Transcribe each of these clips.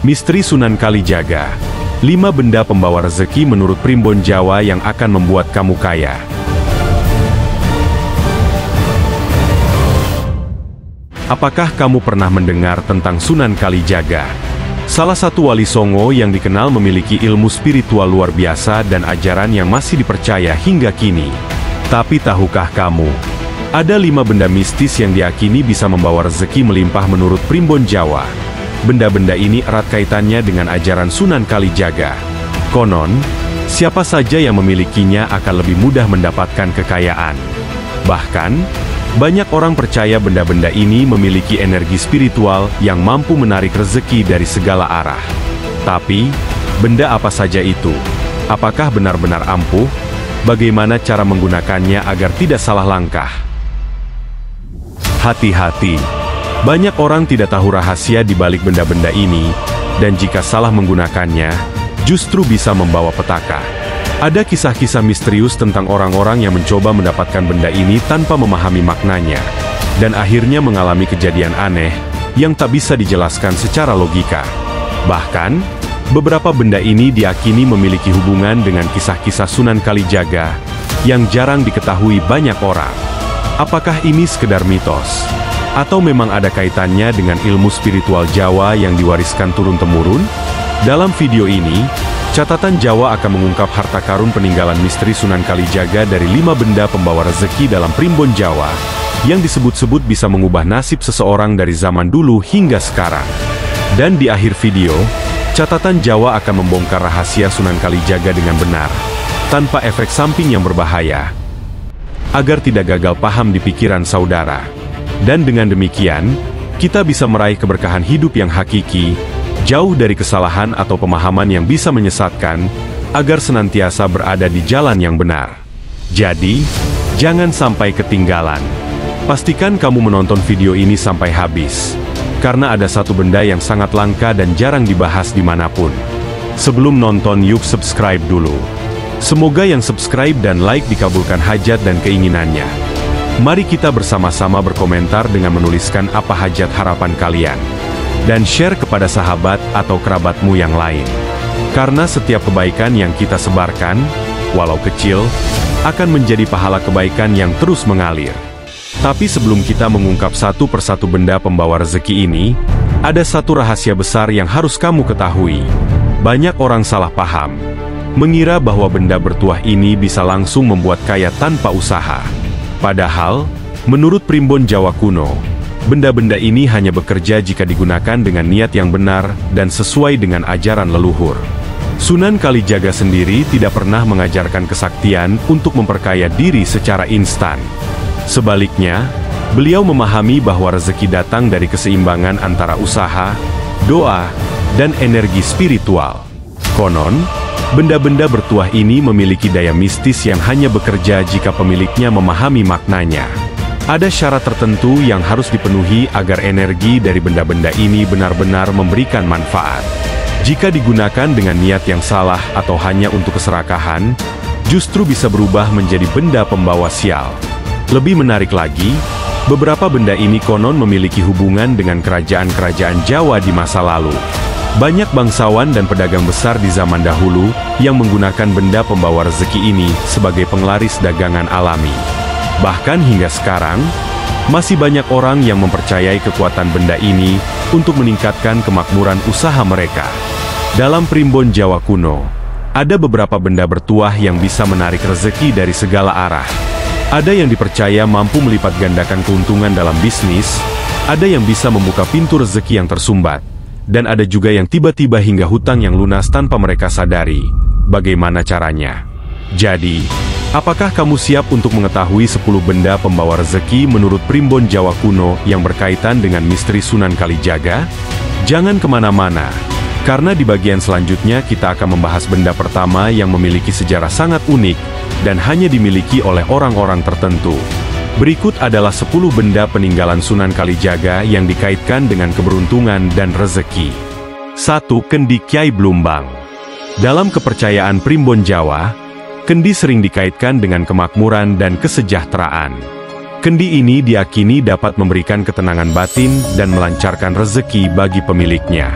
Misteri Sunan Kalijaga. 5 benda pembawa rezeki menurut Primbon Jawa yang akan membuat kamu kaya. Apakah kamu pernah mendengar tentang Sunan Kalijaga? Salah satu wali Songo yang dikenal memiliki ilmu spiritual luar biasa dan ajaran yang masih dipercaya hingga kini. Tapi tahukah kamu? Ada 5 benda mistis yang diyakini bisa membawa rezeki melimpah menurut Primbon Jawa. Benda-benda ini erat kaitannya dengan ajaran Sunan Kalijaga. Konon, siapa saja yang memilikinya akan lebih mudah mendapatkan kekayaan. Bahkan, banyak orang percaya benda-benda ini memiliki energi spiritual yang mampu menarik rezeki dari segala arah. Tapi, benda apa saja itu? Apakah benar-benar ampuh? Bagaimana cara menggunakannya agar tidak salah langkah? Hati-hati! Banyak orang tidak tahu rahasia di balik benda-benda ini, dan jika salah menggunakannya, justru bisa membawa petaka. Ada kisah-kisah misterius tentang orang-orang yang mencoba mendapatkan benda ini tanpa memahami maknanya, dan akhirnya mengalami kejadian aneh yang tak bisa dijelaskan secara logika. Bahkan, beberapa benda ini diyakini memiliki hubungan dengan kisah-kisah Sunan Kalijaga yang jarang diketahui banyak orang. Apakah ini sekedar mitos? Atau memang ada kaitannya dengan ilmu spiritual Jawa yang diwariskan turun-temurun? Dalam video ini, Catatan Jawa akan mengungkap harta karun peninggalan misteri Sunan Kalijaga dari 5 benda pembawa rezeki dalam Primbon Jawa, yang disebut-sebut bisa mengubah nasib seseorang dari zaman dulu hingga sekarang. Dan di akhir video, Catatan Jawa akan membongkar rahasia Sunan Kalijaga dengan benar, tanpa efek samping yang berbahaya, agar tidak gagal paham di pikiran saudara. Dan dengan demikian, kita bisa meraih keberkahan hidup yang hakiki, jauh dari kesalahan atau pemahaman yang bisa menyesatkan, agar senantiasa berada di jalan yang benar. Jadi, jangan sampai ketinggalan. Pastikan kamu menonton video ini sampai habis, karena ada satu benda yang sangat langka dan jarang dibahas dimanapun. Sebelum nonton, yuk subscribe dulu. Semoga yang subscribe dan like dikabulkan hajat dan keinginannya. Mari kita bersama-sama berkomentar dengan menuliskan apa hajat harapan kalian. Dan share kepada sahabat atau kerabatmu yang lain. Karena setiap kebaikan yang kita sebarkan, walau kecil, akan menjadi pahala kebaikan yang terus mengalir. Tapi sebelum kita mengungkap satu persatu benda pembawa rezeki ini, ada satu rahasia besar yang harus kamu ketahui. Banyak orang salah paham, mengira bahwa benda bertuah ini bisa langsung membuat kaya tanpa usaha. Padahal, menurut Primbon Jawa kuno, benda-benda ini hanya bekerja jika digunakan dengan niat yang benar dan sesuai dengan ajaran leluhur. Sunan Kalijaga sendiri tidak pernah mengajarkan kesaktian untuk memperkaya diri secara instan. Sebaliknya, beliau memahami bahwa rezeki datang dari keseimbangan antara usaha, doa, dan energi spiritual. Konon, benda-benda bertuah ini memiliki daya mistis yang hanya bekerja jika pemiliknya memahami maknanya. Ada syarat tertentu yang harus dipenuhi agar energi dari benda-benda ini benar-benar memberikan manfaat. Jika digunakan dengan niat yang salah atau hanya untuk keserakahan, justru bisa berubah menjadi benda pembawa sial. Lebih menarik lagi, beberapa benda ini konon memiliki hubungan dengan kerajaan-kerajaan Jawa di masa lalu. Banyak bangsawan dan pedagang besar di zaman dahulu yang menggunakan benda pembawa rezeki ini sebagai penglaris dagangan alami. Bahkan hingga sekarang, masih banyak orang yang mempercayai kekuatan benda ini untuk meningkatkan kemakmuran usaha mereka. Dalam Primbon Jawa kuno, ada beberapa benda bertuah yang bisa menarik rezeki dari segala arah. Ada yang dipercaya mampu melipat gandakan keuntungan dalam bisnis, ada yang bisa membuka pintu rezeki yang tersumbat, dan ada juga yang tiba-tiba hingga hutang yang lunas tanpa mereka sadari. Bagaimana caranya? Jadi, apakah kamu siap untuk mengetahui 10 benda pembawa rezeki menurut Primbon Jawa kuno yang berkaitan dengan misteri Sunan Kalijaga? Jangan kemana-mana, karena di bagian selanjutnya kita akan membahas benda pertama yang memiliki sejarah sangat unik dan hanya dimiliki oleh orang-orang tertentu. Berikut adalah 10 benda peninggalan Sunan Kalijaga yang dikaitkan dengan keberuntungan dan rezeki. 1. Kendi Kyai Blumbang. Dalam kepercayaan Primbon Jawa, kendi sering dikaitkan dengan kemakmuran dan kesejahteraan. Kendi ini diyakini dapat memberikan ketenangan batin dan melancarkan rezeki bagi pemiliknya.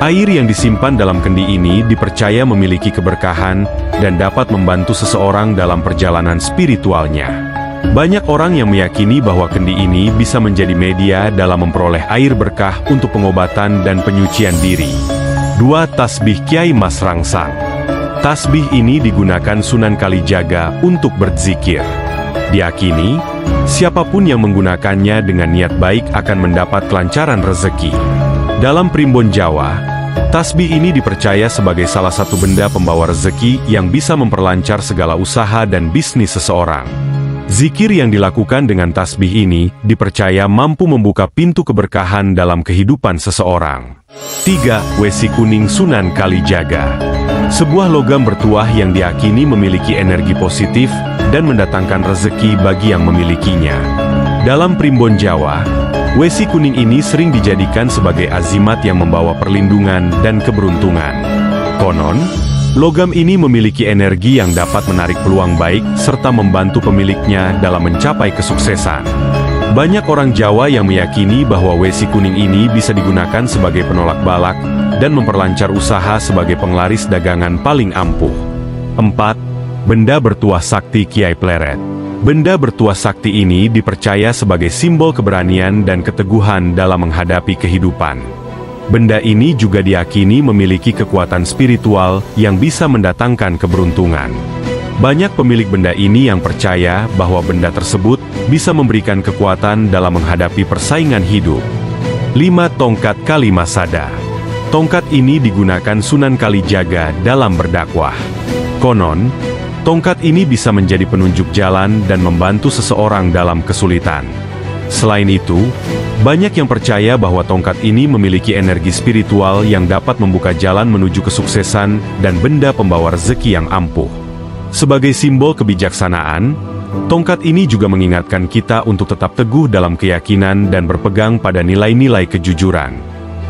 Air yang disimpan dalam kendi ini dipercaya memiliki keberkahan dan dapat membantu seseorang dalam perjalanan spiritualnya. Banyak orang yang meyakini bahwa kendi ini bisa menjadi media dalam memperoleh air berkah untuk pengobatan dan penyucian diri. 2. Tasbih Kyai Mas Rangsang. Tasbih ini digunakan Sunan Kalijaga untuk berzikir. Diyakini, siapapun yang menggunakannya dengan niat baik akan mendapat kelancaran rezeki. Dalam Primbon Jawa, tasbih ini dipercaya sebagai salah satu benda pembawa rezeki yang bisa memperlancar segala usaha dan bisnis seseorang. Zikir yang dilakukan dengan tasbih ini dipercaya mampu membuka pintu keberkahan dalam kehidupan seseorang. 3. Wesi Kuning Sunan Kalijaga. Sebuah logam bertuah yang diyakini memiliki energi positif dan mendatangkan rezeki bagi yang memilikinya. Dalam Primbon Jawa, wesi kuning ini sering dijadikan sebagai azimat yang membawa perlindungan dan keberuntungan. Konon, logam ini memiliki energi yang dapat menarik peluang baik serta membantu pemiliknya dalam mencapai kesuksesan. Banyak orang Jawa yang meyakini bahwa wesi kuning ini bisa digunakan sebagai penolak balak dan memperlancar usaha sebagai penglaris dagangan paling ampuh. 4. Benda bertuah sakti Kiai Pleret. Benda bertuah sakti ini dipercaya sebagai simbol keberanian dan keteguhan dalam menghadapi kehidupan. Benda ini juga diyakini memiliki kekuatan spiritual yang bisa mendatangkan keberuntungan. Banyak pemilik benda ini yang percaya bahwa benda tersebut bisa memberikan kekuatan dalam menghadapi persaingan hidup. 5. Tongkat Kalimasada. Tongkat ini digunakan Sunan Kalijaga dalam berdakwah. Konon, tongkat ini bisa menjadi penunjuk jalan dan membantu seseorang dalam kesulitan. Selain itu, banyak yang percaya bahwa tongkat ini memiliki energi spiritual yang dapat membuka jalan menuju kesuksesan dan benda pembawa rezeki yang ampuh. Sebagai simbol kebijaksanaan, tongkat ini juga mengingatkan kita untuk tetap teguh dalam keyakinan dan berpegang pada nilai-nilai kejujuran.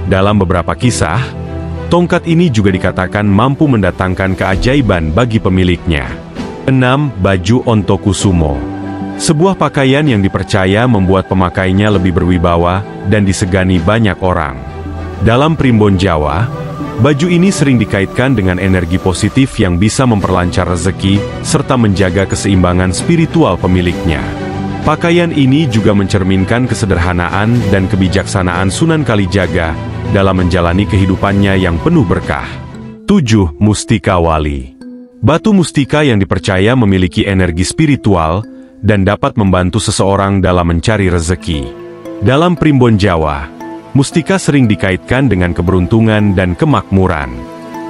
Dalam beberapa kisah, tongkat ini juga dikatakan mampu mendatangkan keajaiban bagi pemiliknya. 6. Baju Ontokusumo. Sebuah pakaian yang dipercaya membuat pemakainya lebih berwibawa dan disegani banyak orang. Dalam Primbon Jawa, baju ini sering dikaitkan dengan energi positif yang bisa memperlancar rezeki serta menjaga keseimbangan spiritual pemiliknya. Pakaian ini juga mencerminkan kesederhanaan dan kebijaksanaan Sunan Kalijaga dalam menjalani kehidupannya yang penuh berkah. 7. Mustika Wali. Batu mustika yang dipercaya memiliki energi spiritual dan dapat membantu seseorang dalam mencari rezeki. Dalam Primbon Jawa, mustika sering dikaitkan dengan keberuntungan dan kemakmuran.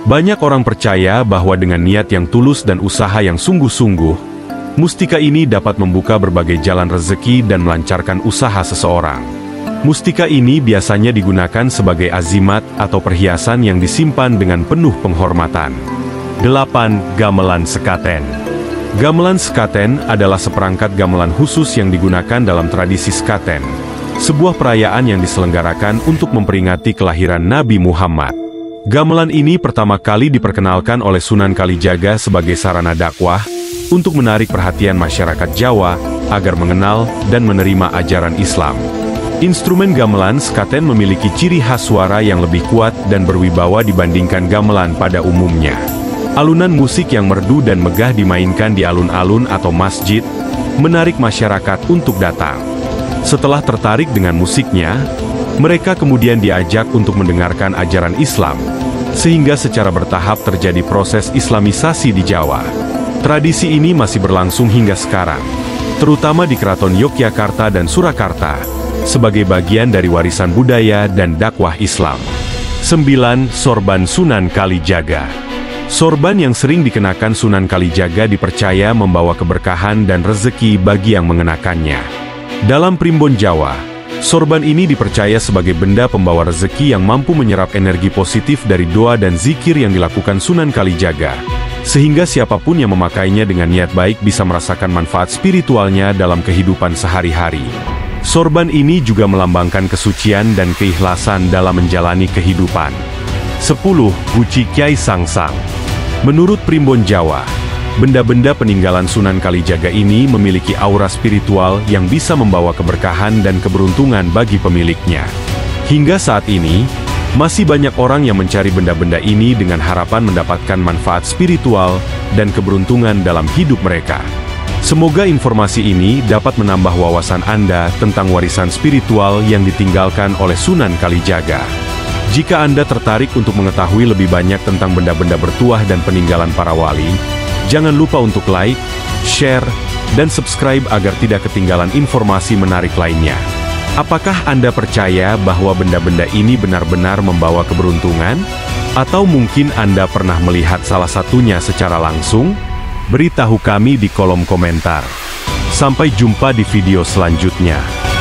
Banyak orang percaya bahwa dengan niat yang tulus dan usaha yang sungguh-sungguh, mustika ini dapat membuka berbagai jalan rezeki dan melancarkan usaha seseorang. Mustika ini biasanya digunakan sebagai azimat atau perhiasan yang disimpan dengan penuh penghormatan. 8. Gamelan Sekaten. Gamelan sekaten adalah seperangkat gamelan khusus yang digunakan dalam tradisi sekaten, sebuah perayaan yang diselenggarakan untuk memperingati kelahiran Nabi Muhammad. Gamelan ini pertama kali diperkenalkan oleh Sunan Kalijaga sebagai sarana dakwah untuk menarik perhatian masyarakat Jawa agar mengenal dan menerima ajaran Islam. Instrumen gamelan sekaten memiliki ciri khas suara yang lebih kuat dan berwibawa dibandingkan gamelan pada umumnya. Alunan musik yang merdu dan megah dimainkan di alun-alun atau masjid, menarik masyarakat untuk datang. Setelah tertarik dengan musiknya, mereka kemudian diajak untuk mendengarkan ajaran Islam, sehingga secara bertahap terjadi proses Islamisasi di Jawa. Tradisi ini masih berlangsung hingga sekarang, terutama di Keraton Yogyakarta dan Surakarta, sebagai bagian dari warisan budaya dan dakwah Islam. 9. Sorban Sunan Kalijaga. Sorban yang sering dikenakan Sunan Kalijaga dipercaya membawa keberkahan dan rezeki bagi yang mengenakannya. Dalam Primbon Jawa, sorban ini dipercaya sebagai benda pembawa rezeki yang mampu menyerap energi positif dari doa dan zikir yang dilakukan Sunan Kalijaga, sehingga siapapun yang memakainya dengan niat baik bisa merasakan manfaat spiritualnya dalam kehidupan sehari-hari. Sorban ini juga melambangkan kesucian dan keikhlasan dalam menjalani kehidupan. 10. Guci Kyai Sangsang. Menurut Primbon Jawa, benda-benda peninggalan Sunan Kalijaga ini memiliki aura spiritual yang bisa membawa keberkahan dan keberuntungan bagi pemiliknya. Hingga saat ini, Masih banyak orang yang mencari benda-benda ini dengan harapan mendapatkan manfaat spiritual dan keberuntungan dalam hidup mereka. Semoga informasi ini dapat menambah wawasan Anda tentang warisan spiritual yang ditinggalkan oleh Sunan Kalijaga. Jika Anda tertarik untuk mengetahui lebih banyak tentang benda-benda bertuah dan peninggalan para wali, jangan lupa untuk like, share, dan subscribe agar tidak ketinggalan informasi menarik lainnya. Apakah Anda percaya bahwa benda-benda ini benar-benar membawa keberuntungan? Atau mungkin Anda pernah melihat salah satunya secara langsung? Beritahu kami di kolom komentar. Sampai jumpa di video selanjutnya.